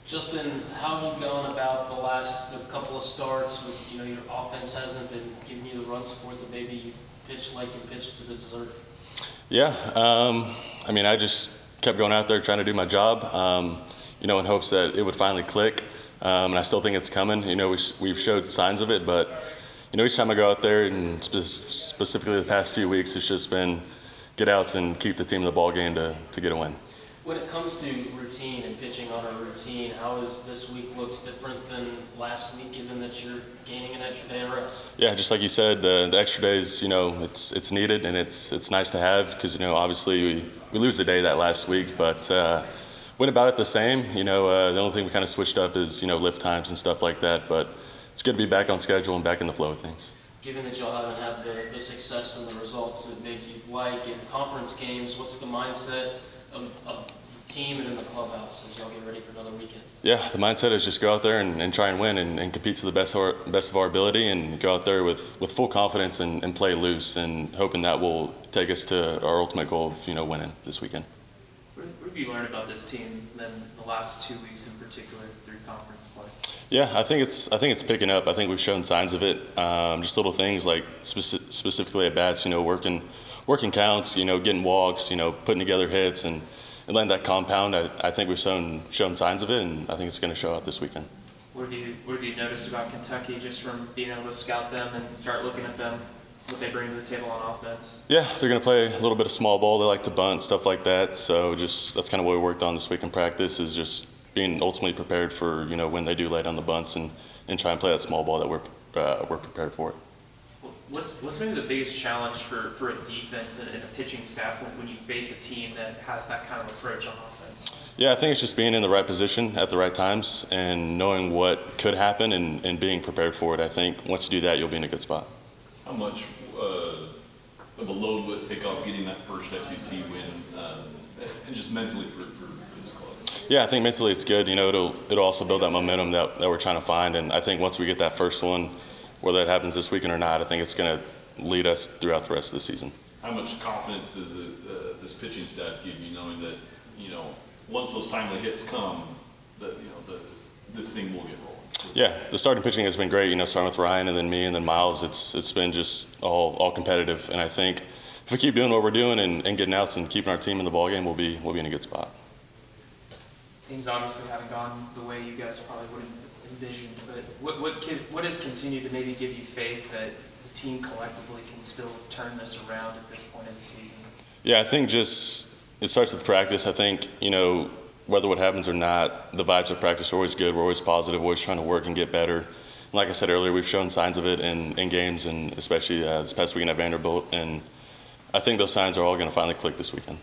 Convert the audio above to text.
Justin, how have you gone about the last couple of starts with, your offense hasn't been giving you the run support that maybe you pitched like and pitched to the dessert? Yeah, I just kept going out there trying to do my job, in hopes that it would finally click. And I still think it's coming. We've showed signs of it, but, each time I go out there, and specifically the past few weeks, it's just been get outs and keep the team in the ball game to get a win. When it comes to routine and pitching on a routine, how has this week looked different than last week, given that you're gaining an extra day of rest? Yeah, just like you said, the extra days, it's needed and it's nice to have because, obviously we lose a day that last week, but went about it the same. The only thing we kind of switched up is, lift times and stuff like that, but it's good to be back on schedule and back in the flow of things. Given that y'all haven't had the success and the results that maybe you'd like in conference games, what's the mindset of the team and in the clubhouse as y'all get ready for another weekend? Yeah, the mindset is just go out there and try and win and compete to the best of our ability and go out there with full confidence and play loose and hoping that will take us to our ultimate goal of winning this weekend. What have you learned about this team in the last 2 weeks in particular through conference play? Yeah, I think it's picking up. I think we've shown signs of it. Just little things like specifically at bats, working counts, getting walks, putting together hits and letting that compound. I think we've shown signs of it, and I think it's going to show out this weekend. What have you noticed about Kentucky just from being able to scout them and start looking at them, what they bring to the table on offense? Yeah, they're going to play a little bit of small ball. They like to bunt, stuff like that. So that's kind of what we worked on this week in practice is just being ultimately prepared for, when they do lay down the bunts and try and play that small ball that we're prepared for it. What's maybe the biggest challenge for a defense and a pitching staff when you face a team that has that kind of approach on offense? Yeah, I think it's just being in the right position at the right times and knowing what could happen and being prepared for it. I think once you do that, you'll be in a good spot. How much of a load would it take off getting that first SEC win and just mentally for this club? Yeah, I think mentally it's good. It'll also build that momentum that we're trying to find. And I think once we get that first one, whether that happens this weekend or not, I think it's going to lead us throughout the rest of the season. How much confidence does this pitching staff give you, knowing that once those timely hits come, that this thing will get rolling? Yeah, the starting pitching has been great. Starting with Ryan and then me and then Miles, it's been just all competitive. And I think if we keep doing what we're doing and getting outs and keeping our team in the ballgame, we'll be in a good spot. Things obviously haven't gone the way you guys probably would have envisioned, but what has continued to maybe give you faith that the team collectively can still turn this around at this point in the season? Yeah, I think just it starts with practice. I think, whether what happens or not, the vibes of practice are always good. We're always positive, always trying to work and get better. And like I said earlier, we've shown signs of it in games and especially this past weekend at Vanderbilt. And I think those signs are all going to finally click this weekend.